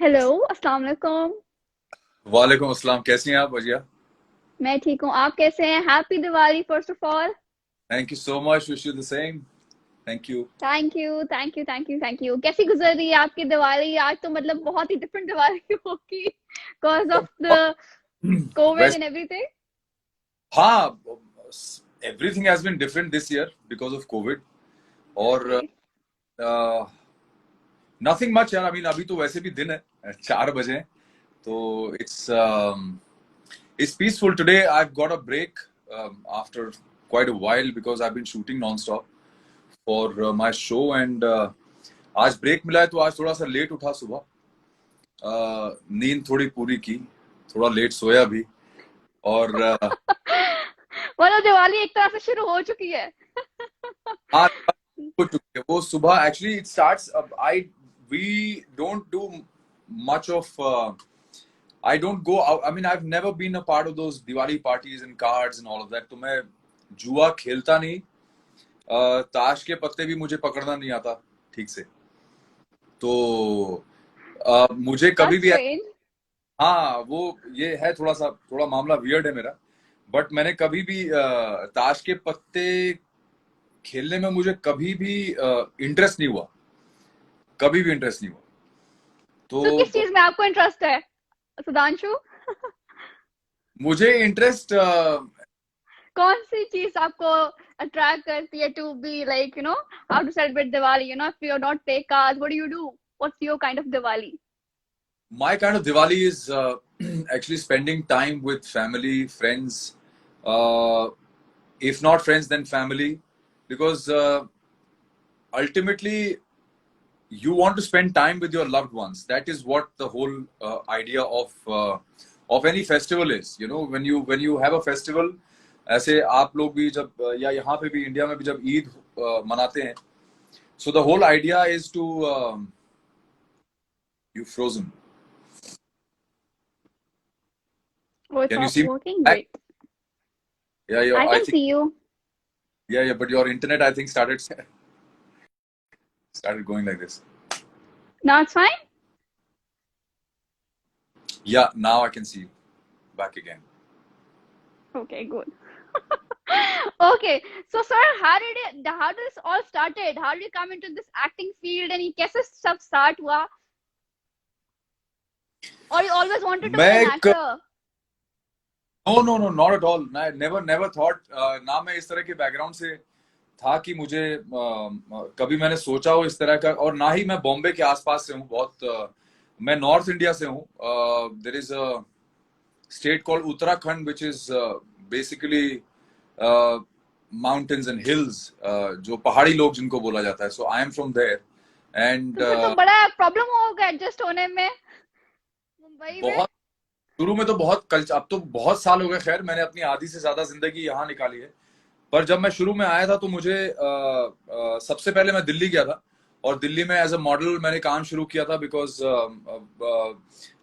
Hello, अस्सलाम वालेकुम। वालेकुम अस्सलाम। कैसी हैं आप वजिया? मैं ठीक हूँ, आप कैसे हैं? Happy Diwali first of all. Thank you so much, wish you the same. Thank you. Thank you, thank you, thank you, thank you. कैसी गुजर रही है आपकी दिवाली? आज तो मतलब बहुत ही डिफरेंट दिवाली होगी बिकॉज ऑफ द कोविड वैसे एंड एवरीथिंग। हाँ, everything has been different this year because of covid. और नाइस। नथिंग मच यार। आई मीन अभी तो वैसे भी दिन है, 4 बजे हैं। तो it's peaceful today. I got a break after quite a while because I've been shooting non-stop for my show and आज ब्रेक मिला है तो आज थोड़ा सा लेट उठा सुबह। नींद थोड़ी पूरी की, थोड़ा लेट सोया भी। और मतलब दिवाली एक तरह से शुरू हो चुकी है। हाँ, हो चुकी है वो सुबह। Actually it starts I we don't do much of I don't go I mean I have never been a part of those Diwali parties and cards and all of that. तो मैं जुआ खेलता नहीं। ताश के पत्ते भी मुझे पकड़ना नहीं आता ठीक से। तो मुझे कभी दैट्स भी स्ट्रेंज। हाँ, वो ये है थोड़ा मामला वियर्ड है मेरा। बट मैंने कभी भी ताश के पत्ते खेलने में मुझे कभी भी इंटरेस्ट नहीं हुआ। कभी भी इंटरेस्ट नहीं हुआ। तो किस तो चीज में आपको इंटरेस्ट है, सुधांशु? मुझे इंटरेस्ट कौन सी चीज आपको अट्रैक्ट करती है to be like how to celebrate Diwali? if you not play cards, what do? What's your kind of Diwali? My kind of Diwali is actually spending time with family friends. If not friends then family because ultimately you want to spend time with your loved ones. That is what the whole idea of any festival is. You know, when you have a festival, ऐसे आप लोग भी जब या यहाँ पे भी India में भी जब ईद मनाते हैं, so the whole idea is to you frozen. Oh, it's Can you not see me working back? great. Yeah, yeah. I I can think see you. yeah, yeah. But your internet, I think, started going like this. Now it's fine. Yeah, now I can see you back again. Okay, good. Okay, so sir, how did this all started? How did you come into this acting field and ये कैसे सब start हुआ? Or you always wanted to मैं be an एक actor? No no no not at all. Never never thought. ना मैं इस तरह के बैकग्राउंड से था कि मुझे कभी मैंने सोचा हो इस तरह का। और ना ही मैं बॉम्बे के आसपास से हूँ बहुत। मैं नॉर्थ इंडिया से हूँ। There is a state called Uttarakhand which is basically mountains and hills, जो पहाड़ी लोग जिनको बोला जाता है। सो आई एम फ्रॉम देयर तो एंड फिर तो बड़ा प्रॉब्लम होगा एडजस्ट होने में मुंबई में। बहुत शुरू में तो बहुत कल्चर। अब तो बहुत साल हो गए, खैर मैंने अपनी आधी से ज्यादा जिंदगी यहाँ निकाली है। पर जब मैं शुरू में आया था तो मुझे सबसे पहले मैं दिल्ली गया था। और दिल्ली में एज अ मॉडल मैंने काम शुरू किया था because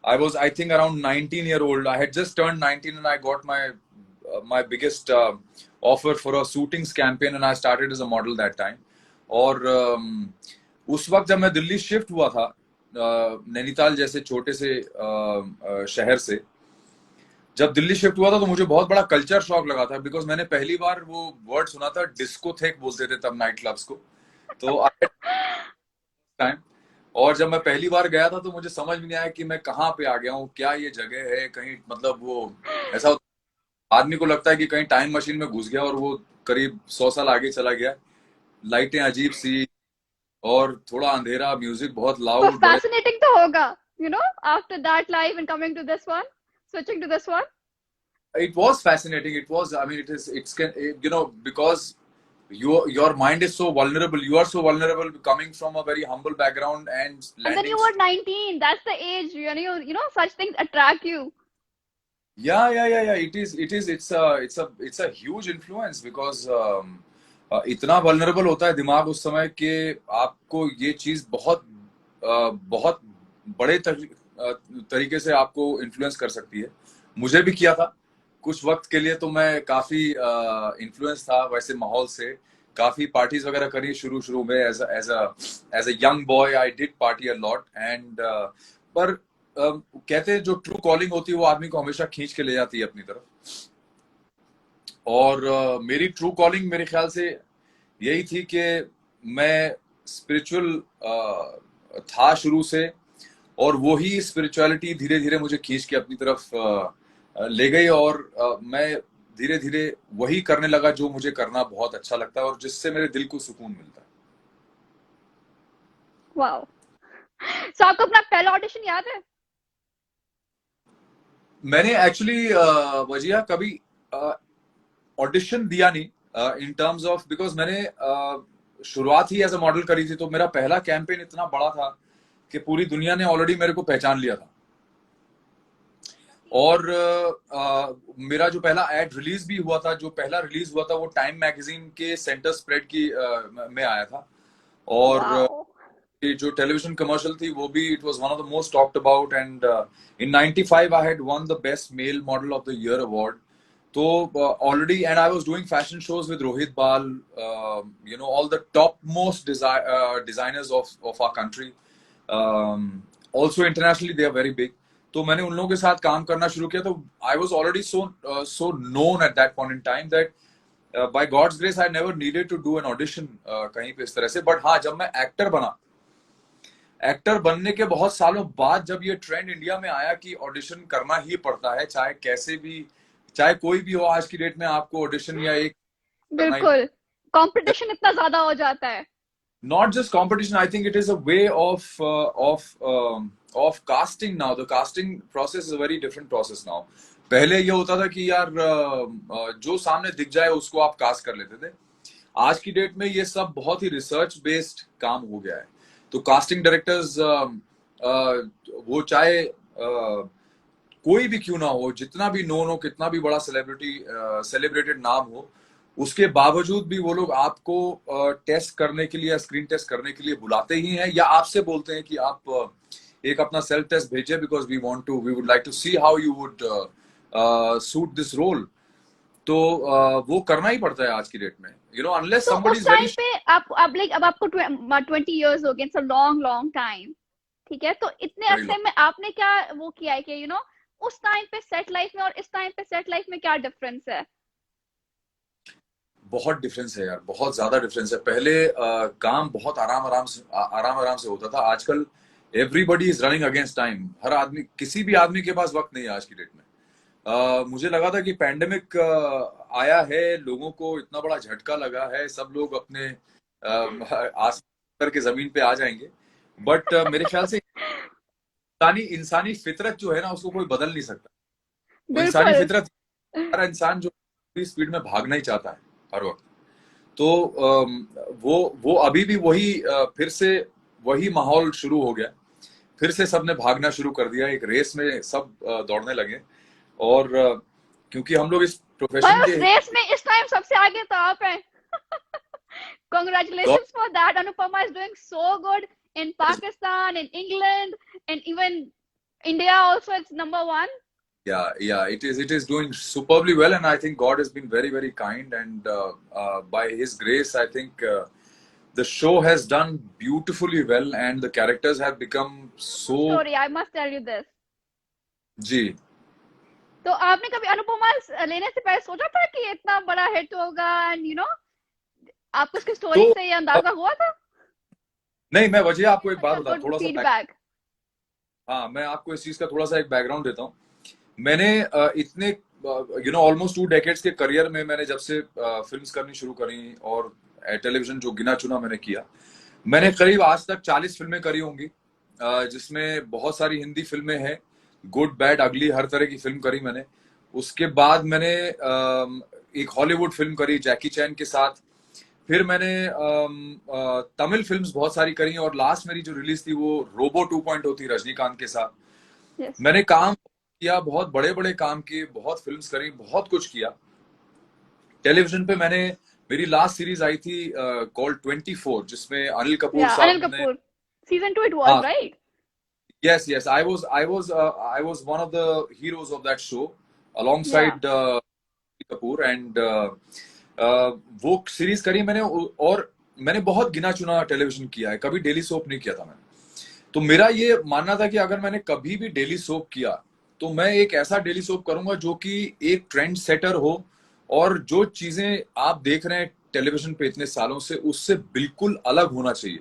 I was I think around 19 year old. I had just turn 19 and I got my biggest offer for a shootings campaign and I started as a model that time. और उस वक्त जब मैं दिल्ली शिफ्ट हुआ था नैनीताल जैसे छोटे से शहर से, जब दिल्ली शिफ्ट हुआ था तो मुझे बहुत बड़ा कल्चर शॉक लगा था बिकॉज मैंने पहली बार वो वर्ड सुना था, डिस्कोथेक बोलते थे तब नाइट क्लब्स को। तो टाइम और जब मैं पहली बार गया था तो मुझे समझ में नहीं आया कि मैं कहाँ पे आ गया हूँ, क्या ये जगह है कहीं। मतलब वो ऐसा आदमी को लगता है कि कहीं टाइम मशीन में घुस गया और वो करीब 100 साल आगे चला गया। लाइटें अजीब सी और थोड़ा अंधेरा, म्यूजिक बहुत तो लाउड, बड़े। fascinating तो होगा, after that life and coming to this one, switching to this one. It was fascinating. It was. I mean, because your mind is so vulnerable. You are so vulnerable coming from a very humble background and And then landing. you were 19. That's the age, such things attract you. Yeah, yeah, yeah, yeah. It is. It is. It's a huge influence because इतना vulnerable होता है दिमाग उस समय कि आपको ये चीज बहुत बड़े तरीके से आपको इन्फ्लुएंस कर सकती है। मुझे भी किया था कुछ वक्त के लिए। तो मैं काफी इन्फ्लुएंस था वैसे माहौल से। काफी पार्टीज वगैरह करी शुरू शुरू में। As as a young boy I did party a lot and पर कहते हैं जो ट्रू कॉलिंग होती है वो आदमी को हमेशा खींच के ले जाती है अपनी तरफ। और मेरी ट्रू कॉलिंग मेरे ख्याल से यही थी कि मैं स्पिरिचुअल था शुरू से, और वो ही स्पिरिचुअलिटी धीरे धीरे मुझे खींच के अपनी तरफ ले गई, और मैं धीरे धीरे वही करने लगा जो मुझे करना बहुत अच्छा लगता है और जिससे मेरे दिल को सुकून मिलता है। वाओ। सो आपको अपना पहला ऑडिशन याद है? मैंने एक्चुअली वजिया कभी ऑडिशन दिया नहीं इन टर्म्स ऑफ, बिकॉज मैंने शुरुआत ही एज अ मॉडल करी थी, तो मेरा पहला कैंपेन इतना बड़ा था कि पूरी दुनिया ने ऑलरेडी मेरे को पहचान लिया था। और मेरा जो पहला एड रिलीज भी हुआ था, जो पहला रिलीज हुआ था वो टाइम मैगजीन के सेंटर स्प्रेड की में आया था। और ये जो टेलीविजन कमर्शियल थी वो भी, it was one of the most talked about, and in 95 I had one the best male model of the year award. तो already, and I was doing fashion shows with Rohit Bal, all the top most designers of our country. Also internationally they are very big. तो मैंने उन लोगों के साथ काम करना शुरू किया, तो I was already so known at that point in time that by God's grace I never needed to do an audition कहीं पे इस तरह से। बट हाँ, जब मैं एक्टर बनने के बहुत सालों बाद जब ये ट्रेंड इंडिया में आया कि ऑडिशन करना ही पड़ता है, चाहे कैसे भी, चाहे कोई भी हो, आज की डेट में आपको ऑडिशन या एक, बिल्कुल कंपटीशन इतना ज्यादा हो जाता है। Not just competition, I think it is a way of casting now. The casting process is a very different process now. पहले ये होता था कि यार जो सामने दिख जाए उसको आप कास्ट कर लेते थे। आज की डेट में ये सब बहुत ही रिसर्च बेस्ड काम हो गया है। तो कास्टिंग डायरेक्टर्स वो चाहे कोई भी क्यों ना हो, जितना भी नोन हो, कितना भी बड़ा सेलिब्रेटेड नाम हो, उसके बावजूद भी वो लोग आपको टेस्ट करने के लिए या स्क्रीन टेस्ट करने के लिए बुलाते ही हैं, या आपसे बोलते हैं कि आप एक अपना सेल्फ टेस्ट भेजिए, because we would like to see how you would suit this role. तो वो करना ही पड़ता है आज की डेट में, अनलेस समबडी इज वेरी। पे आप लाइक अब आपको 20 इयर्स हो गए, इट्स अ लॉन्ग टाइम, ठीक है? तो इतने अरसे में आपने क्या वो किया है कि उस टाइम पे सेट लाइफ में और इस टाइम पे सेट लाइफ में क्या डिफरेंस है? बहुत डिफरेंस है यार, बहुत ज्यादा डिफरेंस है। पहले काम बहुत आराम से होता था। आजकल everybody is running against time. हर आदमी, किसी भी आदमी के पास वक्त नहीं है आज की डेट में। मुझे लगा था कि पैंडेमिक आया है, लोगों को इतना बड़ा झटका लगा है, सब लोग अपने आसमान करके जमीन पे आ जाएंगे। बट मेरे ख्याल से इंसानी फितरत जो है ना, उसको कोई बदल नहीं सकता। वो इंसानी फितरत, हर इंसान जो स्पीड में भागना ही चाहता है हर वक्त। तो वो अभी भी वही फिर से वही माहौल शुरू हो गया। फिर से सबने भागना शुरू कर दिया, एक रेस में सब दौड़ने लगे। और क्योंकि हम लोग इस प्रोफेशन के रेस में इस टाइम सबसे आगे तो आप हैं। Congratulations for that. Anupama is doing so good in Pakistan, in England, and even India also. It's number 1. Yeah, it is doing superbly well, and I think God has been very, very kind, and by His grace, I think the show has done beautifully well, and the characters have become so. Sorry, I must tell you this. जी। तो आपने कभी अनुपमा लेने से पहले सोचा था कि इतना बड़ा हिट होगा, एंड आपको उसकी स्टोरी से ये अंदाजा हुआ था? नहीं, मैं वजह आपको एक बात बता, थोड़ा फीडबैक। हाँ, मैं आपको इस चीज का थोड़ा सा एक बैकग्राउंड देता हूँ। मैंने इतने ऑलमोस्ट 2 डेकेड्स के करियर में, मैंने जब से फिल्म्स करनी शुरू करी और टेलीविजन जो गिना चुना मैंने किया, मैंने करीब आज तक 40 फिल्में करी होंगी, जिसमें बहुत सारी हिंदी फिल्में हैं, गुड बैड अगली हर तरह की फिल्म करी मैंने। उसके बाद मैंने एक हॉलीवुड फिल्म करी जैकी चैन के साथ। फिर मैंने तमिल फिल्म्स बहुत सारी करी, और लास्ट मेरी जो रिलीज थी वो रोबो 2.0 थी रजनीकांत के साथ। yes. मैंने काम किया, बहुत बड़े बड़े काम किए, बहुत फिल्म्स करी, बहुत कुछ किया। टेलीविजन पे मैंने, मेरी लास्ट सीरीज आई थी कॉल्ड 24, जिसमें अनिल कपूर साहब ने, season 2 it was, right? Yes, I was one of the heroes of that show alongside Kapoor, and वो सीरीज करी मैंने, और मैंने बहुत गिना चुना टेलीविजन किया है, कभी डेली सोप नहीं किया था मैंने। तो मेरा ये मानना था कि अगर मैंने कभी भी डेली सोप किया तो मैं एक ऐसा डेली सोप करूंगा जो कि एक ट्रेंड सेटर हो, और जो चीजें आप देख रहे हैं टेलीविजन पे इतने सालों से उससे बिल्कुल अलग होना चाहिए।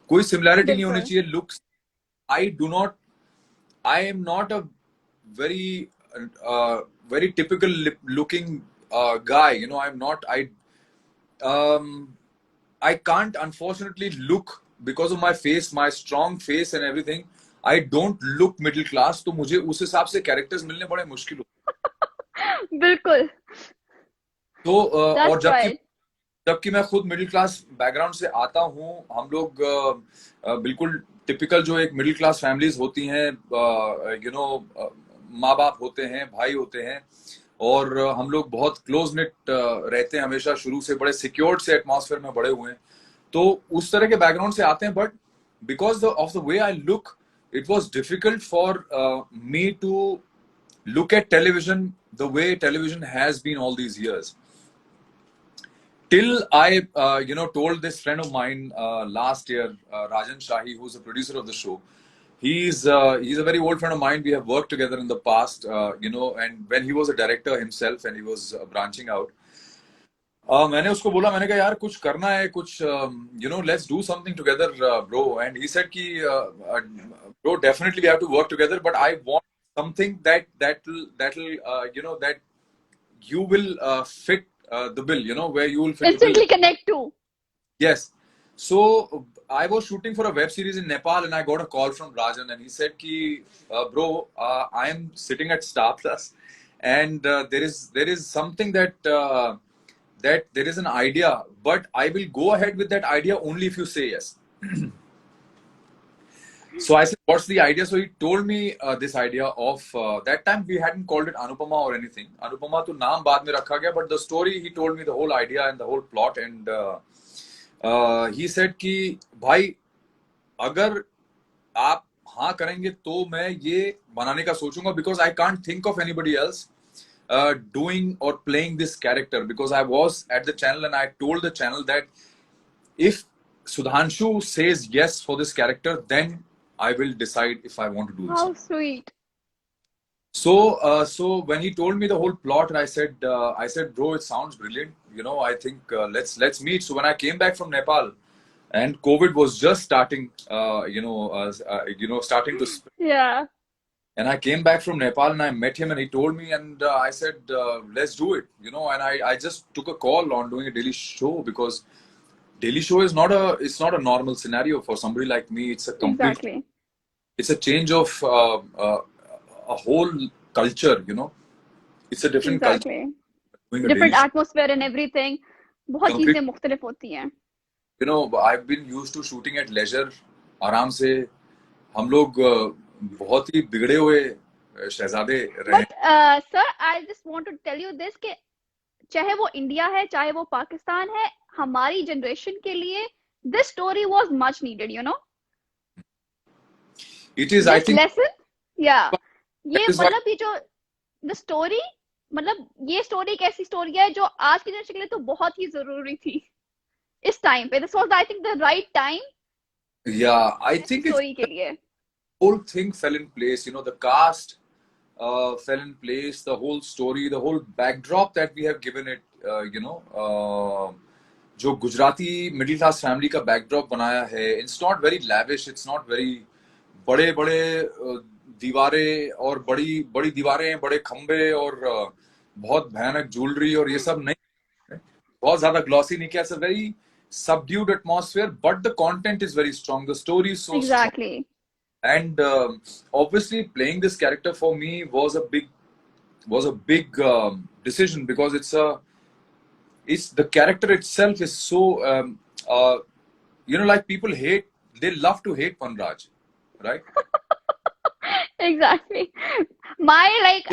कोई सिमिलैरिटी नहीं होनी बिल्कुल। चाहिए looks. I do not, I am not a very very typical looking guy, you know. I'm not, um I can't unfortunately look, because of my face, my strong face and everything, I don't look middle class, तो मुझे उस हिसाब से characters मिलने बड़े मुश्किल होते बिल्कुल। हैं। तो और दैट्स जबकि राइट। जबकि मैं खुद मिडिल क्लास बैकग्राउंड से आता हूँ, हम लोग बिल्कुल टिपिकल जो एक मिडिल क्लास फैमिलीज होती हैं, यू नो, माँ बाप होते हैं, भाई होते हैं, और हम लोग बहुत क्लोज निट रहते हैं हमेशा, शुरू से बड़े सिक्योर्ड से एटमॉस्फेयर में बड़े हुए हैं। तो उस तरह के बैकग्राउंड से आते हैं, but because of the way I look, it was difficult for me to look at television the way television has been all these years, till I told this friend of mine last year, Rajan Shahi, who's the producer of the show. He's a very old friend of mine. We have worked together in the past, and when he was a director himself and he was branching out, मैंने उसको बोला, मैंने कहा यार कुछ करना है, कुछ let's do something together, bro. And he said कि bro, definitely we have to work together, but I want something that you will fit the bill, where you will fit the bill. Instantly connect to. Yes. So I was shooting for a web series in Nepal, and I got a call from Rajan, and he said ki, bro, I am sitting at Star Plus, and there is something that there is an idea, but I will go ahead with that idea only if you say yes. So I said, what's the idea? So he told me this idea of, that time we hadn't called it Anupama or anything. Anupama to naam baad mein rakha gaya, but the story, he told me the whole idea and the whole plot, and he said कि भाई अगर आप हाँ करेंगे तो मैं ये बनाने का सोचूंगा, because I can't think of anybody else doing or playing this character, because I was at the channel and I told the channel that if Sudhanshu says yes for this character, then I will decide if I want to do this. How sweet. So when he told me the whole plot, I said, bro, it sounds brilliant. I think let's meet. So when I came back from Nepal, and COVID was just starting, starting to spread. Yeah. And I came back from Nepal and I met him and he told me, and I said, let's do it. And I just took a call on doing a daily show, because daily show is not a normal scenario for somebody like me. It's a complete, Exactly. it's a change of a whole culture, it's a different culture. Exactly. Doing a Different daily show. atmosphere and everything. बहुत Complete, चीजें मुख्तलिफ होती हैं. I've been used to shooting at leisure, आराम से. हम लोग बहुत ही बिगड़े हुए शहजादे रहे. But sir, I just want to tell you this कि चाहे वो इंडिया है, चाहे वो पाकिस्तान है, हमारी जनरेशन के लिए this story was much needed, It is, this I think, lesson. Yeah. ये is why, मतलब ये जो the story, मतलब ये स्टोरी एक ऐसी स्टोरी है जो आज की जनरेशन के लिए तो बहुत ही जरूरी थी इस टाइम पे. This was, I think, the right time. yeah, I think it's, story के लिए. whole thing fell in place. The cast fell in place, the whole story, the whole backdrop that we have given it. जो Gujarati middle class family का backdrop बनाया है, it's not very lavish, it's not very बड़े बड़े दीवारें और बड़ी बड़ी दीवारें, बड़े खंबे और बहुत भयानक ज्वेलरी और ये सब नहीं, बहुत ज्यादा ग्लॉसी नहीं किया. It's a very subdued atmosphere, but the content is very strong, the story is so Exactly. strong. And obviously playing this character for me was a big decision, because it's the character itself is so like people they love to hate Panraj, right? Exactly. My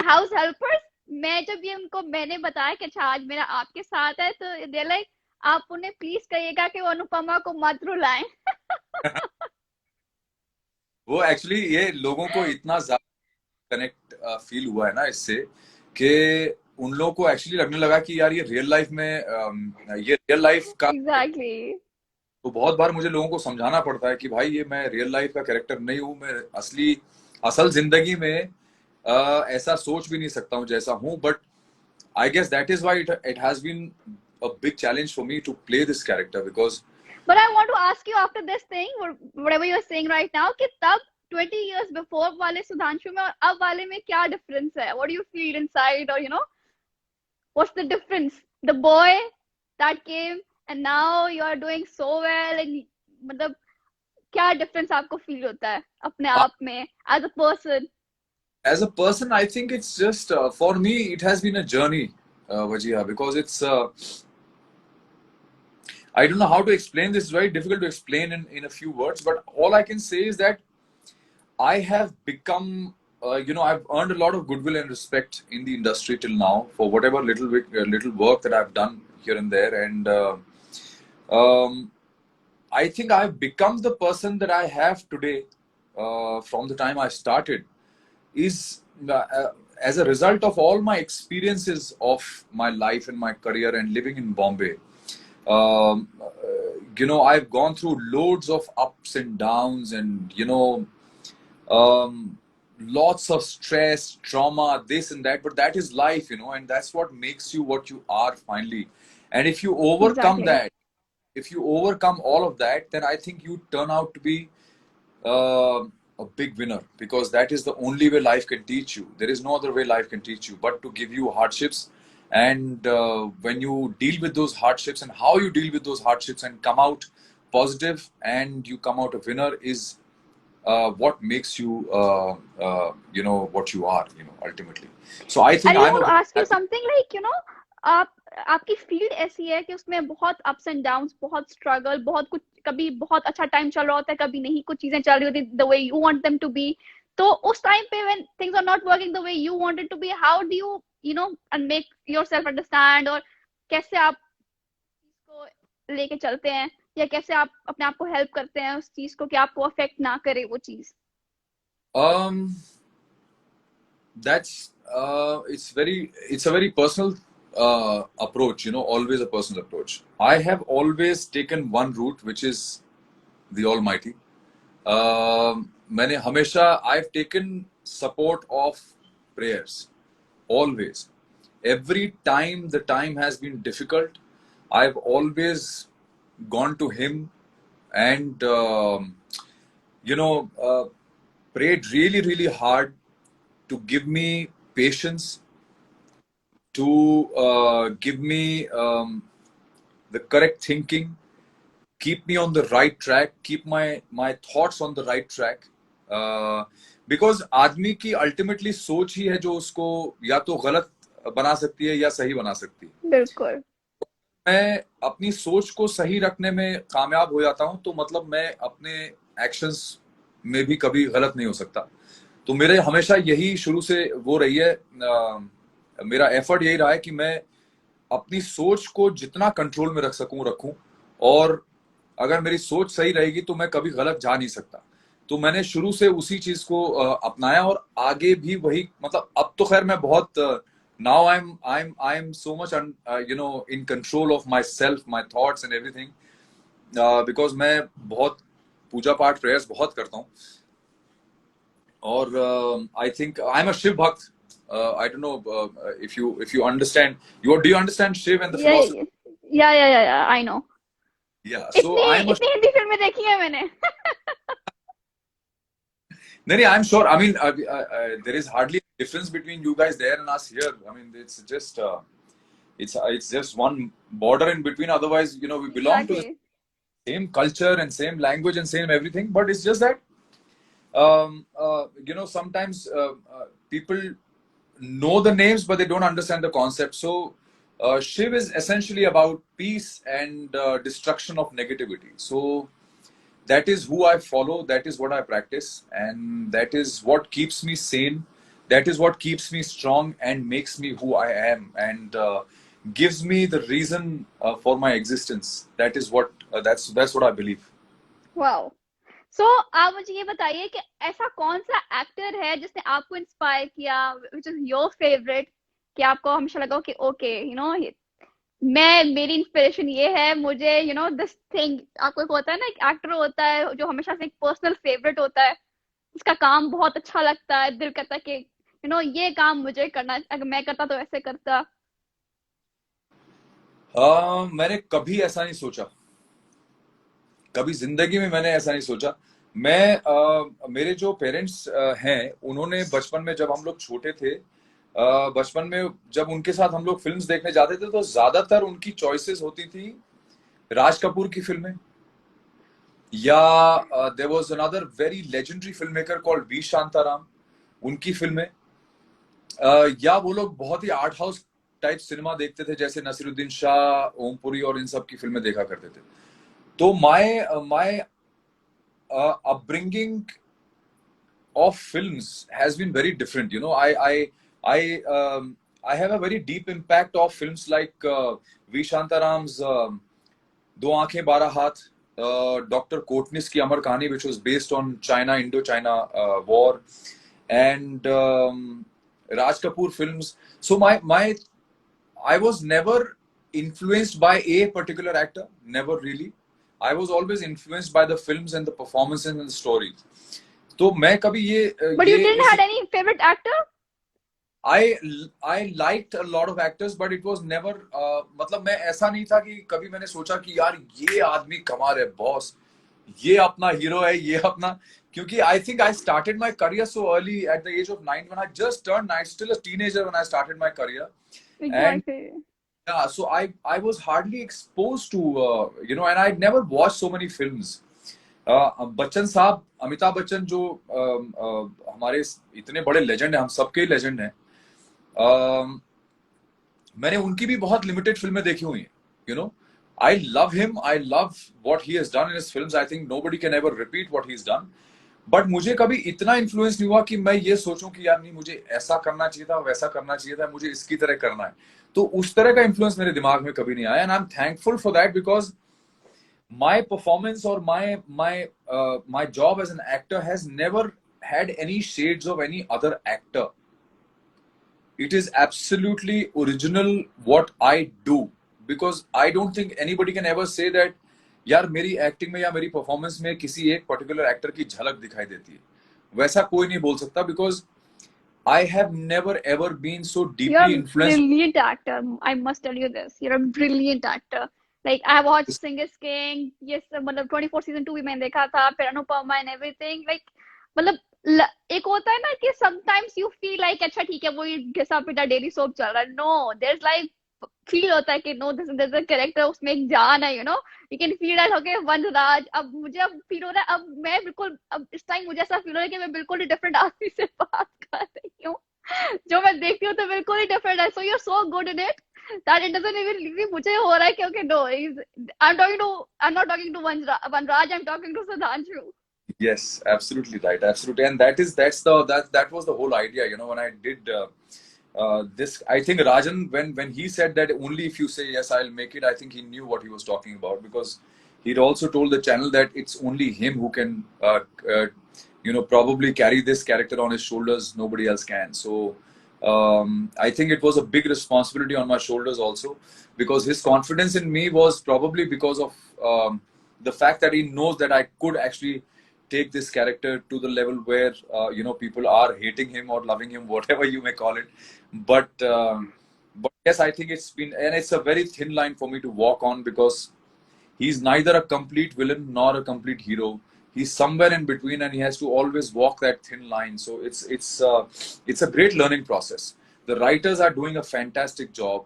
house helpers, मैं जब ये उनको मैंने बताया कि अच्छा आज मेरा आपके साथ है, तो दे लाइक आप उन्हें प्लीज कहिएगा कि वो अनुपमा को मत रुलाएं. वो एक्चुअली ये लोगों को इतना ज्यादा कनेक्ट फील हुआ है ना इससे, कि उन लोगों को एक्चुअली लगने लगा कि यार ये रियल लाइफ में ये रियल लाइफ का. Exactly. तो बहुत बार मुझे लोगों को समझाना पड़ता है कि भाई ये मैं रियल लाइफ का कैरेक्टर नहीं हूँ, मैं असल जिंदगी में ऐसा सोच भी नहीं सकता हूँ जैसा हूँ. But I guess that is why it has been a big challenge for me to play this character because But I want to ask you after this thing, whatever you're saying right now, कि तब 20 years before वाले सुधांशु में और अब वाले में क्या difference है? What do you feel inside, or what's the difference? The boy that came and now you are doing so well, and मतलब क्या difference आपको feel होता है अपने आप में as a person? as a person, I think it's just for me it has been a journey, Vajiha, because it's I don't know how to explain this. It's very difficult to explain in a few words, but all I can say is that I have become, I've earned a lot of goodwill and respect in the industry till now for whatever little work that I've done here and there, and I think I've become the person that I have today from the time I started is as a result of all my experiences of my life and my career and living in Bombay. I've gone through loads of ups and downs, and lots of stress, trauma, this and that. But that is life, and that's what makes you what you are finally. And if you overcome Exactly. that, if you overcome all of that, then I think you turn out to be uh, a big winner, because that is the only way life can teach you. There is no other way life can teach you but to give you hardships. And when you deal with those hardships and how you deal with those hardships and come out positive and you come out a winner is what makes you, what you are, ultimately. So I think And I I'm want a to very ask you happy. something like, आप आपकी field ऐसी है कि उसमें बहुत ups and downs, बहुत struggle, बहुत कुछ, कभी बहुत अच्छा टाइम चल रहा होता है, कभी नहीं, कुछ चीजें चल रही होती the way you want them to be. तो उस टाइम पे when things are not working the way you wanted to be, how do you and make yourself understand, और कैसे आप इसको लेके चलते हैं, या कैसे आप अपने आप को हेल्प करते हैं उस चीज को कि आपको अफेक्ट ना करे वो चीज? um that's it's a very personal approach, always a personal approach. I have always taken one route, which is the Almighty. मैंने हमेशा I've taken support of prayers, always. Every time the time has been difficult, I've always gone to him and prayed really really hard to give me patience, to give me the correct thinking, keep me on the right track, keep my thoughts on the right track. Because आदमी की ultimately सोच ही है जो उसको या तो गलत बना सकती है या सही बना सकती है. बिल्कुल. मैं अपनी सोच को सही रखने में कामयाब हो जाता हूं, तो मतलब मैं अपने एक्शंस में भी कभी गलत नहीं हो सकता. तो मेरे हमेशा यही शुरू से वो रही है, मेरा एफर्ट यही रहा है कि मैं अपनी सोच को जितना कंट्रोल में रख सकूं रखूं, और अगर मेरी सोच सही रहेगी तो मैं कभी गलत जा नहीं सकता. तो मैंने शुरू से उसी चीज को अपनाया और आगे भी वही, मतलब अब तो खैर मैं बहुत now I'm so much in control of myself, my thoughts and everything, because मैं बहुत पूजा पाठ प्रेयर्स बहुत करता हूँ. और I think I'm a Shiv Bhakt. I don't know if you understand. Do you understand Shiv and the philosophy? या I know. Yeah. So इतनी I'm a. इतनी हिंदी फिल्में देखी है मैंने. No, I'm sure. I mean, there is hardly a difference between you guys there and us here. I mean, it's just it's just one border in between. Otherwise, we belong to the exactly. same culture and same language and same everything. But it's just that sometimes people know the names, but they don't understand the concept. So Shiv is essentially about peace and destruction of negativity. So that is who I follow, that is what I practice, and that is what keeps me sane, that is what keeps me strong and makes me who I am, and gives me the reason for my existence. That is what that's what I believe. Wow. So आप मुझे ये बताइए कि ऐसा कौन सा actor है जिसने आपको इंस्पायर किया, विच इज योर फेवरेट, कि आपको हमेशा लगा कि ओके मेरी इंस्पिरेशन ये है, मुझे दिस थिंग, आपको एक होता है ना, एक एक्टर होता है जो हमेशा से एक पर्सनल फेवरेट होता है, उसका काम बहुत अच्छा लगता है, दिल करता है कि ये काम मुझे करना, अगर मैं करता तो ऐसे करता। मैंने कभी ऐसा नहीं सोचा, कभी जिंदगी में मैंने ऐसा नहीं सोचा। मेरे जो पेरेंट्स हैं, उन्होंने बचपन में जब हम लोग छोटे थे, बचपन में जब उनके साथ हम लोग फिल्म्स देखने जाते थे तो ज्यादातर उनकी चॉइसेस होती थी राज कपूर की फिल्में, या there was another very legendary film maker called V Shantaram, उनकी फिल्में, या वो लोग बहुत ही आर्ट हाउस टाइप सिनेमा देखते थे, जैसे नसीरुद्दीन शाह, ओमपुरी और इन सब की फिल्में देखा करते थे। तो my my upbringing of films has been very different. I have a very deep impact of films like V Shantaram's दो आंखें बारह हाथ, Dr. Kotnis की अमर कहानी, which was based on Indo-China war, and Raj Kapoor films. So I was never influenced by a particular actor, never really. I was always influenced by the films and the performances and the stories. तो मैं कभी but you ये didn't इस had any favourite actor? I I liked a lot of actors, but it was never मतलब मैं ऐसा नहीं था कि कभी मैंने सोचा कि यार ये आदमी कमाल है बॉस, ये अपना हीरो है, ये अपना, क्योंकि I think I started my career so early at the age of 9 when I just turned 9, still a teenager when I started my career, and exactly. yeah, so I was hardly exposed to and I'd never watched so many films. Bachchan साहब, अमिताभ बच्चन जो हमारे इतने बड़े legend हैं, हम सबके legend हैं, मैंने उनकी भी बहुत लिमिटेड फिल्में देखी हुई हैं, you know. I love him, I love what he has done in his films, I think nobody can ever repeat what he has done, but मुझे कभी इतना इन्फ्लुएंस नहीं हुआ कि मैं ये सोचूं कि यार नहीं मुझे ऐसा करना चाहिए था, वैसा करना चाहिए था, मुझे इसकी तरह करना है। तो उस तरह का इन्फ्लुएंस मेरे दिमाग में कभी नहीं आया, and I am thankful for that, because my performance or my job as an actor has never had any shades of any other actor. It is absolutely original what I do, because I don't think anybody can ever say that यार मेरी acting में या मेरी performance में किसी एक particular actor की झलक दिखाई देती है, वैसा कोई नहीं बोल सकता, because I have never ever been so You're deeply a influenced. brilliant actor. I must tell you this. You're a brilliant actor. Like I watched Sing is King. Yes, मतलब 24 season 2 भी मैंने देखा था, फिर अनुपमा and everything. Like मतलब एक होता है ना कि sometimes you feel like अच्छा ठीक है, वही घिसा पिटा डेली सोप चल रहा है. No, there's like फील होता है कि no, this is a character, उसमें एक जान है, you can feel that. Okay, वनराज, अब मुझे अब फील हो रहा है, अब मैं बिल्कुल, अब इस टाइम मुझे ऐसा फील हो रहा है कि मैं बिल्कुल ही डिफरेंट आदमी से बात कर रही हूँ, जो मैं देखती हूँ तो बिल्कुल ही डिफरेंट है. So you are so good in it that it doesn't even मुझे हो रहा है कि okay, no, I'm not talking to Vanraj, I'm talking to Sudhanshu. Yes, absolutely right, absolutely, and that was the whole idea. When I did this, I think Rajan, when he said that only if you say yes, I'll make it, I think he knew what he was talking about, because he'd also told the channel that it's only him who can, probably carry this character on his shoulders. Nobody else can. So I think it was a big responsibility on my shoulders also, because his confidence in me was probably because of the fact that he knows that I could actually take this character to the level where people are hating him or loving him, whatever you may call it. But yes, I think it's a very thin line for me to walk on, because he's neither a complete villain nor a complete hero. He's somewhere in between, and he has to always walk that thin line. So it's a great learning process. The writers are doing a fantastic job.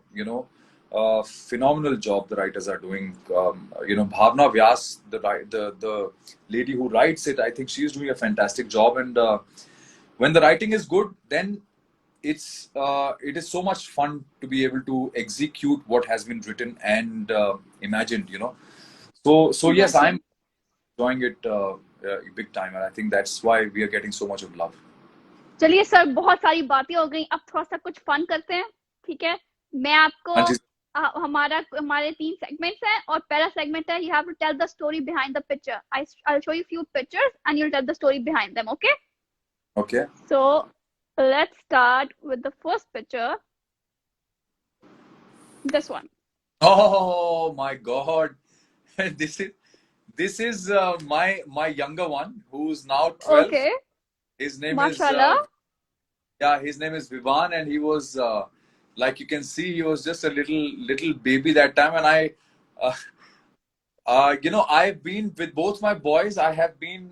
Phenomenal job the writers are doing. Bhavna Vyas, the lady who writes it, I think she's doing a fantastic job. And when the writing is good, then it is so much fun to be able to execute what has been written and imagined. So yes, I'm Exactly. enjoying it big time, and I think that's why we are getting so much of love. चलिए sir, बहुत सारी बातें हो गई, अब थोड़ा सा कुछ फन करते हैं, ठीक है? मैं आपको हाँ जी। हमारे 3 सेगमेंट्स हैं, और पहला सेगमेंट है you have to tell the story behind the picture. I'll show you few pictures and you'll tell the story behind them, okay? Okay. So let's start with the first picture, this one. Oh my God. This is my younger one who's now 12. Okay, His name is mashallah. yeah, his name is Vivan, and he was like you can see, he was just a little baby that time. And uh, I've been with both my boys. I have been,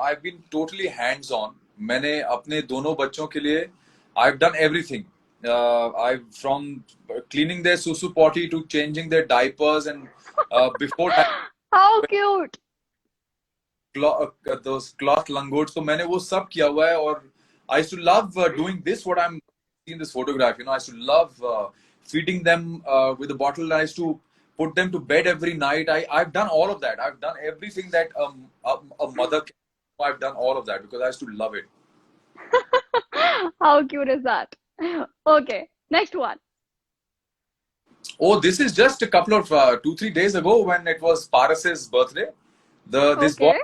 I've been totally hands on. मैंने अपने दोनों बच्चों के लिए I've done everything. I've from cleaning their susu potty to changing their diapers, and before that How cute. those cloth langots. तो मैंने वो सब किया हुआ है. और I used to love doing this. What I'm seeing in this photograph, I used to love feeding them with a bottle. I used to put them to bed every night. I've done all of that. I've done everything that a mother can. I've done all of that because I used to love it. How cute is that? Okay, next one. Oh, this is just a couple of 2-3 days ago when it was Paras's birthday. This boy Okay,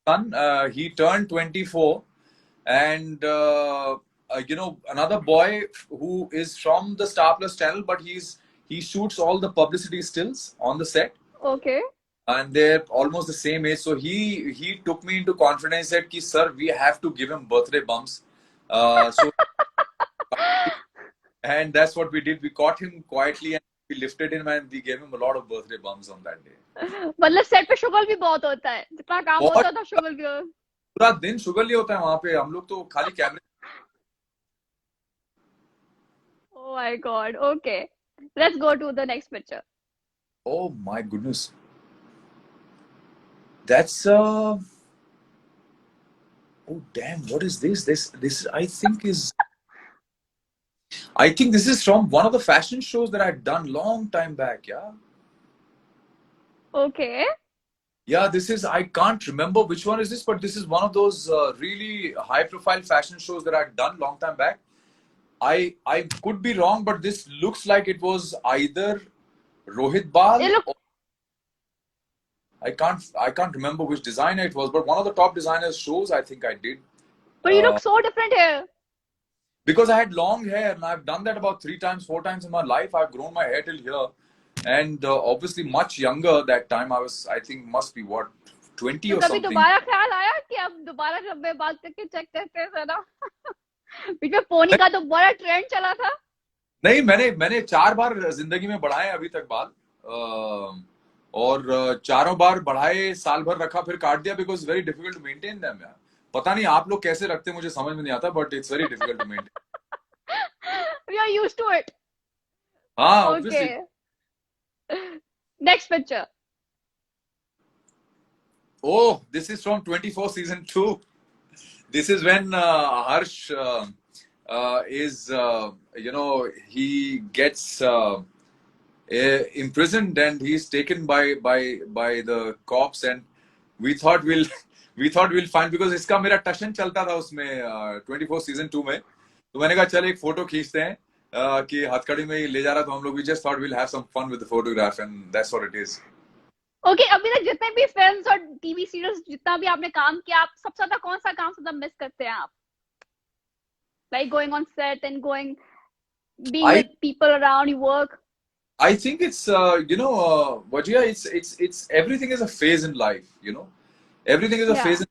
son, he turned 24, and another boy who is from the Star Plus channel, but he shoots all the publicity stills on the set, okay. and they're almost the same age. So he took me into confidence, said ki sir, we have to give him birthday bumps. So and that's what we did. We caught him quietly and we lifted him and we gave him a lot of birthday bumps on that day. मतलब set पे शुगल भी बहुत होता है, जितना काम बहुत होता था शुगल भी. पूरा दिन शुगर लिए होता है वहां पे. हम लोग तो खाली कैमरे. Oh my God. Okay, let's go to the next picture. Oh my goodness. That's oh damn, what is this? This I think this is from one of the fashion shows that I'd done long time back, yeah. Okay. Yeah, this is, I can't remember which one is this, but this is one of those really high profile fashion shows that I'd done long time back. I could be wrong, but this looks like it was either Rohit Bal. Or, I can't remember which designer it was, but one of the top designers shows I think I did. But you look so different here. Because I had long hair, and I've done that about 3 times, 4 times in my life. I've grown my hair till here, and obviously much younger that time. I think must be what, 20 तो or कभी something. दोबारा ख्याल आया कि अब दोबारा जब मैं बात करके चेक करते हैं जरा? बीच में पोनी का तो बड़ा ट्रेंड चला था. नहीं, मैंने 4 बार जिंदगी में बढ़ाए अभी तक बाल, और 4 बार बढ़ाए, साल भर रखा, फिर काट दिया, because very difficult to maintain them यार. पता नहीं आप लोग कैसे रखते, मुझे समझ में नहीं आता, but it's very difficult to maintain. We are used to it. हाँ, obviously. Okay. Next picture. Oh, this is from 24 season 2. This is when Harsh is, he gets imprisoned and he's taken by the cops, and we thought we'll find, because इसका मेरा टशन चलता था उसमें 24 season 2 में. तो मैंने कहा चल एक फोटो खींचते हैं कि हथकड़ी में ही ले जा रहा, तो हम लोग we just thought we'll have some fun with the photograph, and that's what it is. Okay, अभी तक जितने भी फिल्म्स और टीवी सीरियल्स जितना भी आपने काम किया, आप सबसे ज्यादा कौन सा काम ज्यादा मिस करते हैं आप? Like going on set and being with people around you work. I think it's Vajia, it's everything is a phase in life, everything is a phase.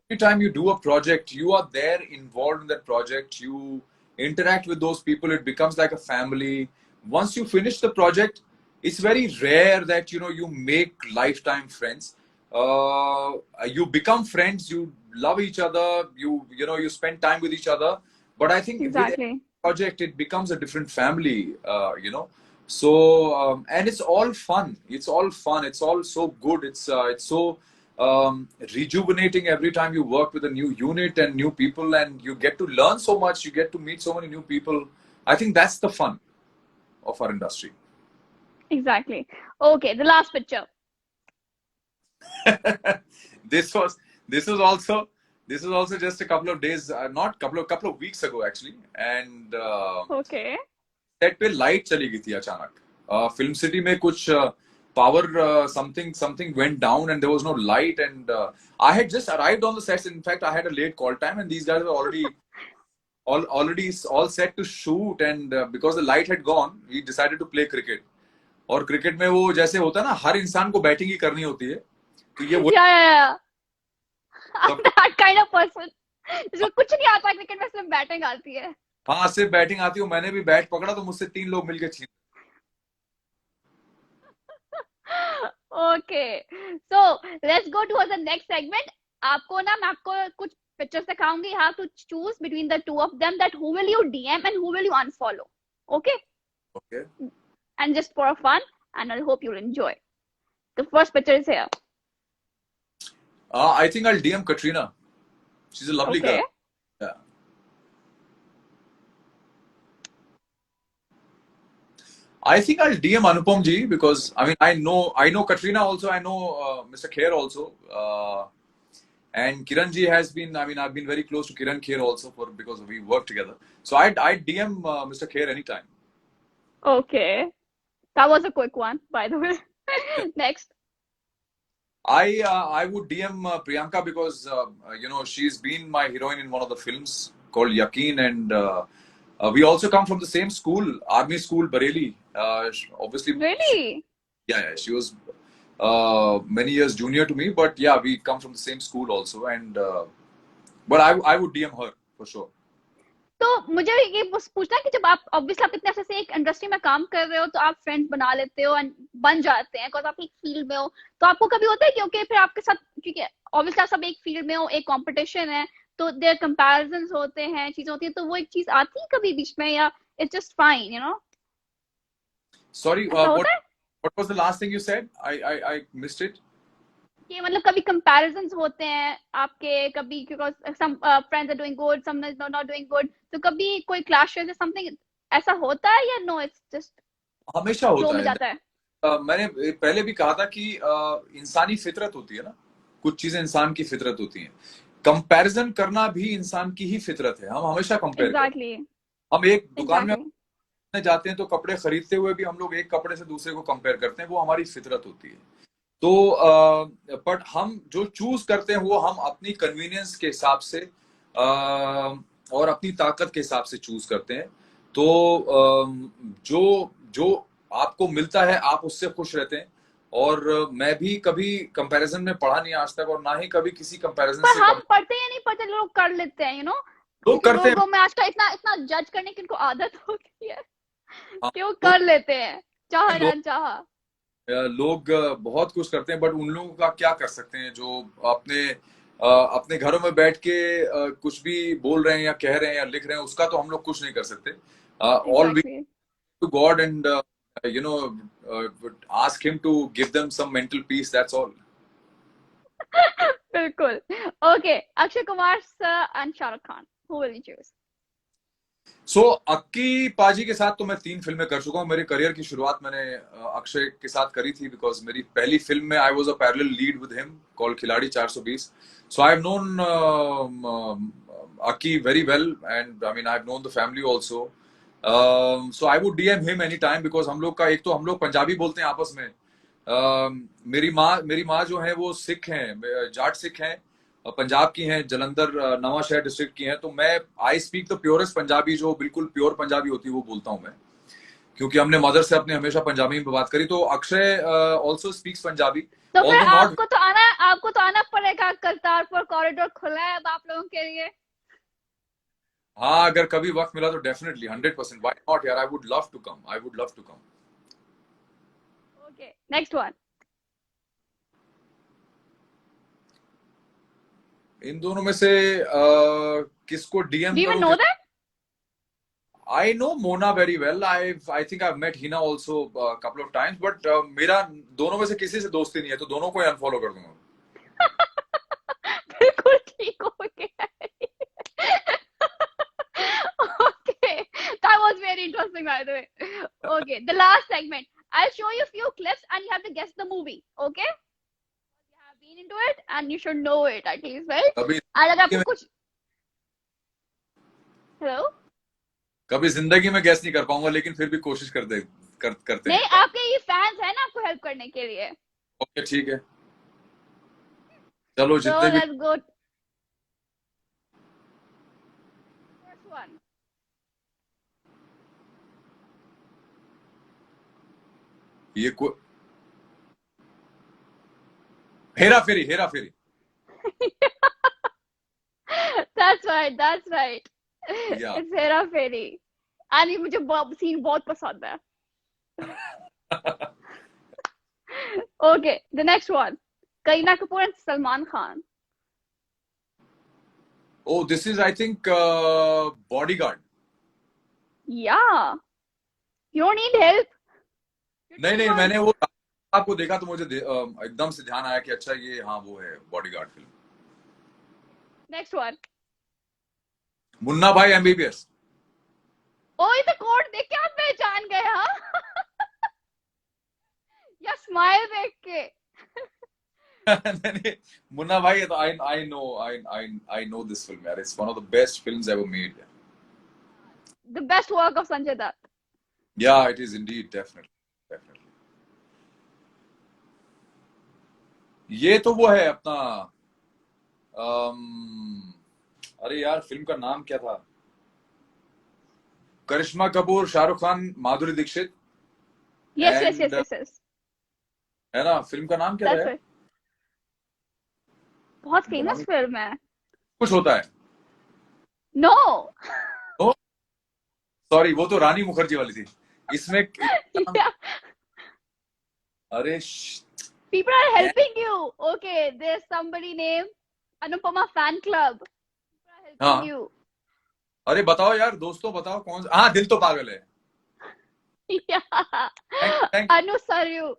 Every time you do a project, you are there involved in that project, you interact with those people, it becomes like a family. Once you finish the project, it's very rare that you make lifetime friends. You become friends, you love each other, you spend time with each other, but I think with every project it becomes a different family. So and it's all fun, it's all so good, it's so rejuvenating every time you work with a new unit and new people, and you get to learn so much, you get to meet so many new people. I think that's the fun of our industry. Exactly. Okay, the last picture. This was also just a couple of days, not couple of weeks ago actually, and okay, set पे light चली गई थी अचानक. Film City में कुछ power something went down and there was no light, and I had just arrived on the sets. In fact, I had a late call time, and these guys were already all set to shoot, and because the light had gone, we decided to play cricket. और cricket में वो जैसे होता है ना, हर इंसान को batting ही करनी होती है, तो ये वो या सब। दैट काइंड ऑफ पर्सन जिसको कुछ नहीं आता क्रिकेट में, सिर्फ बैटिंग आती है। हाँ, सिर्फ बैटिंग आती है। मैंने भी बैट पकड़ा तो मुझसे 3 लोग मिलके छीन। Okay, so let's go to the next segment. आपको ना, मैं आपको कुछ पिक्चर्स दिखाऊंगी, you have to choose between the two of them that who will you DM and who will you unfollow. Okay, okay, and just for fun, and I hope you'll enjoy. The first picture is here. I think I DM Katrina, she is a lovely Okay. Girl. I think I'll DM Anupam ji because I mean I know Katrina also, I know Mr. Kher also, and Kiran ji has been, I mean I've been very close to Kiran Kher also for because we work together. So I'd DM Mr. Kher anytime. Okay. That was a quick one, by the way. Next. I would DM Priyanka because she's been my heroine in one of the films called Yaqeen, and we also come from the same school, Army School, Bareilly. Obviously, Really? yeah, she was many years junior to me, but yeah, we come from the same school also, and but I would DM her for sure. तो मुझे ये पूछना है कि जब आप obviously आप इतने अच्छे से एक इंडस्ट्री में काम कर रहे हो, तो आप फ्रेंड्स बना लेते हो एंड बन जाते हैं बिकॉज आप एक फील्ड में हो, तो आपको कभी होता है क्योंकि फिर आपके साथ, क्योंकि ऑब्वियसली आप सब एक फील्ड में हो, एक कंपटीशन है, तो देयर कंपैरिजंस होते हैं, चीजें होती है, तो वो एक चीज आती है कभी बीच में, या इट्स जस्ट फाइन, Sorry, ऐसा what होता है what was the last thing you said? I missed it. कि मतलब कभी कंपैरिजंस होते हैं आपके, कभी because some friends are doing good, some is not doing good, तो कभी कोई क्लैशेस या समथिंग ऐसा होता है, या नो इट्स जस्ट हमेशा फ्लो होता में है। जाता है? मैंने पहले भी कहा था कि इंसानी फितरत होती है ना, कुछ चीजें इंसान की फितरत होती हैं। कंपैरिजन करना भी इंसान की ही फितरत है, हम हमेशा कंपेयर करते एग्जैक्टली, हैं। हम एक दुकान में एग्जैक्टली। जाते हैं तो कपड़े खरीदते हुए भी हम लोग एक कपड़े से दूसरे को कंपेयर करते हैं, वो हमारी फितरत होती है। तो बट हम जो चूज करते हैं वो हम अपनी कन्वीनियंस के हिसाब से और अपनी ताकत के हिसाब से चूज करते हैं। तो जो जो आपको मिलता है आप उससे खुश रहते हैं। और मैं भी कभी कंपैरिजन में पढ़ा नहीं आज तक, और ना ही कभी किसी कंपैरिजन पर से हम पढ़ते या नहीं पढ़ते, लोग कर लेते हैं, लोग क्योंकि करते हैं। लोगों में आजकल इतना इतना जज करने की उनको आदत हो गई है हाँ, कि वो लोग कर लेते हैं, चाह ना लोग चाह। लोग बहुत कुछ करते हैं, बट उन लोगों का क्या कर सकते हैं जो अपने अपने घरों में बैठ के कुछ भी बोल रहे हैं या कह रहे हैं या लिख रहे हैं, उसका तो हम लोग कुछ नहीं कर सकते। All we exactly. To God and you know ask him to give them some mental peace, that's all. बिल्कुल। Okay, Akshay Kumar sir and Shahrukh Khan, who will you choose? So Akki paaji के साथ तो मैं 3 फिल्में कर चुका हूँ। मेरे करियर की शुरुआत मैंने अक्षय के साथ करी थी, बिकॉज मेरी पहली फिल्म में I was a parallel lead with him called Khiladi 420। So I have known Aki very well, and I mean I've known the family also. So I would DM him anytime because हम लोग का एक तो हम लोग पंजाबी बोलते हैं आपस में। मेरी माँ जो है वो सिख हैं, जाट सिख हैं, पंजाब की हैं, जलंधर नवा शहर डिस्ट्रिक्ट की हैं। तो मैं I speak the purest Punjabi, जो बिल्कुल प्योर पंजाबी होती है वो बोलता हूँ मैं, क्योंकि हमने मदर से अपने हमेशा पंजाबी में बात करी। तो अक्षय ऑल्सो स्पीक्स पंजाबी, तो फिर ऑल्दो नॉट। आपको तो आना पड़ेगा, करतारपुर कॉरिडोर खुला है अब आप लोगों के लिए। हाँ, अगर कभी वक्त मिला तो डेफिनेटली 100%, व्हाई नॉट यार, I would love to come, I would love to come. Okay, next one. इन दोनों में से किसको डीएम डू यू इवन करूं? No that? I know Mona very well. I think I've met Hina also a couple of times, but मेरा दोनों में से किसी से दोस्ती नहीं है, तो दोनों को ही अनफॉलो कर दूंगा। बिल्कुल ठीक हो गया। Okay, that was very interesting, by the way. Okay, the last segment. I'll show you a few clips and you have to guess the movie. Okay? You have been into it and you should know it at least, right? कभी और अगर आपको कुछ, hello, कभी जिंदगी में gas नहीं कर पाऊंगा, लेकिन फिर भी कोशिश करते हैं नहीं, एक बार। आपके ये फैंस है ना आपको हेल्प करने के लिए। ओके, ठीक है, चलो So जितने भी। let's go. First one. ये को हेरा फेरी, हेरा फेरी। That's right, that's right. या It's हेरा फेरी। and ये मुझे सीन बहुत पसंद है। Okay, the next one. Kareena Kapoor and Salman Khan. Oh, this is I think Bodyguard. Yeah. You don't need help. नहीं नहीं, मैंने वो आपको देखा तो मुझे एकदम से ध्यान आया कि अच्छा ये हाँ वो है bodyguard film. Next one. Munna भाई एमबीबीएस। ओ ये तो कोड देख के आप पहचान गए हाँ? या स्माइल देख के? नहीं, मुन्ना भाई है तो I know this film यार, it's one of the best films ever made. The best work of Sanjay Dutt. Yeah, it is indeed, definitely, definitely. ये तो वो है अपना अरे यार फिल्म का नाम क्या था? करिश्मा Kapoor, Shahrukh Khan, Madhuri Dixit. Yes, yes, yes, yes, yes. है ना, फिल्म का नाम क्या That's है? right. बहुत फेमस फिल्म है। कुछ होता है। No. तो सॉरी, वो तो रानी मुखर्जी वाली थी। इसमें Yeah. अरे People are helping you. Okay, there's somebody named Anupama Fan Club. People are helping हाँ you. अरे बताओ यार दोस्तों, बताओ कौन सा? हाँ, दिल तो पागल है। Yeah. Thank Anu Saryu.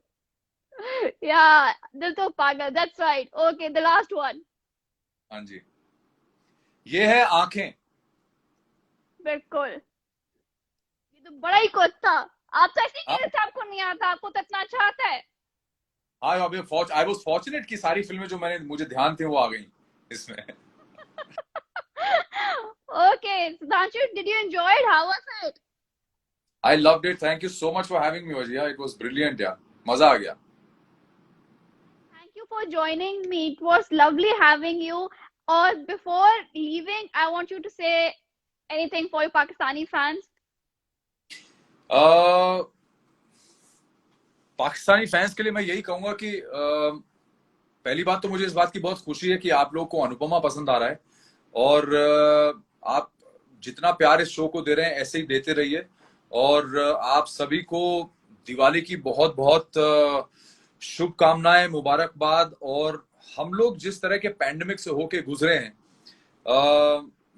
Yeah, Dil To Pagal. That's right. Okay, the last one. हाँ जी, ये है आंखें। बिल्कुल। ये तो बड़ा ही कोच था। आप तो ऐसे ही कह रहे थे आपको नहीं आता, आपको तो इतना अच्छा आता है। हाँ, आई वाज फॉर्चुनेट कि सारी फिल्में जो मुझे ध्यान थे वो आ गई इसमें। Okay, Sudhanshu, did you enjoy it? How was it? I loved it. Thank you so much for having me, Vajia. It was brilliant, यार। मजा आ गया। Thank you for joining me. It was lovely having you. Or before leaving, I want you to say anything for your Pakistani fans. Pakistani fans के लिए मैं यही कहूंगा कि पहली बात तो मुझे इस बात की बहुत खुशी है कि आप लोगों को अनुपमा पसंद आ रहा है, और आप जितना प्यार इस शो को दे रहे हैं ऐसे ही देते रहिए, और आप सभी को दिवाली की बहुत बहुत शुभकामनाएं, मुबारकबाद। और हम लोग जिस तरह के पैंडेमिक से होके गुजरे हैं,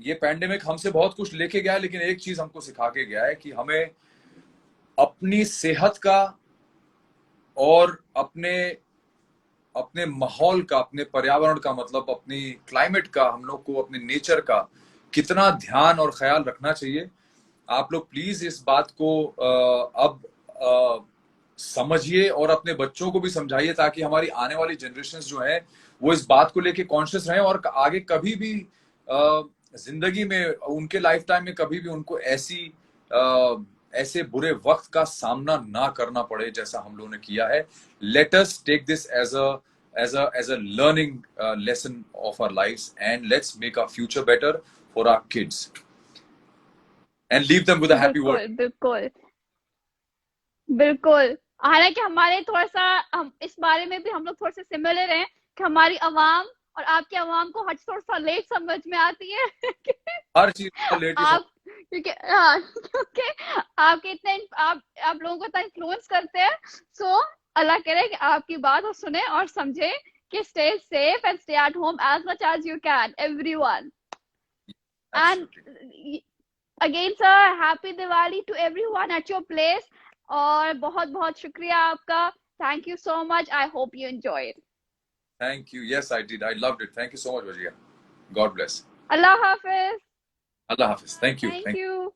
ये पैंडेमिक हमसे बहुत कुछ लेके गया है, लेकिन एक चीज हमको सिखा के गया है कि हमें अपनी सेहत का और अपने माहौल का, अपने पर्यावरण का, मतलब अपनी क्लाइमेट का, हम लोग को अपने नेचर का कितना ध्यान और ख्याल रखना चाहिए। आप लोग प्लीज इस बात को अब समझिए और अपने बच्चों को भी समझाइए, ताकि हमारी आने वाली जनरेशंस जो है वो इस बात को लेके कॉन्शियस रहें, और आगे कभी भी जिंदगी में, उनके लाइफ टाइम में कभी भी उनको ऐसे बुरे वक्त का सामना ना करना पड़े जैसा हम लोगों ने किया है। Let us take this as a learning lesson of our lives, and let's make our future better for our kids and leave them with a happy world. बिल्कुल बिल्कुल। हालांकि हमारे थोड़ा सा, हम इस बारे में भी हम लोग थोड़े से सिमिलर हैं कि हमारी आवाम और आपकी आवाम को हर थोड़ा सा लेट समझ में आती है। हर चीज को लेट आप क्योंकि हाँ, क्योंकि आपके इतने आप लोगों को इतना इन्फ्लुएंस करते हैं। सो अल्लाह करे कि आपकी बात वो सुने और समझे कि stay safe and stay at home as much as you can, everyone. And again sir, happy Diwali to everyone at your place. और बहुत बहुत शुक्रिया आपका। Thank you so much. I hope you enjoyed. Thank you. Yes, I did. I loved it. Thank you so much, Vajia. God bless. Allah Hafiz. Allah Hafiz. Thank you. Thank you.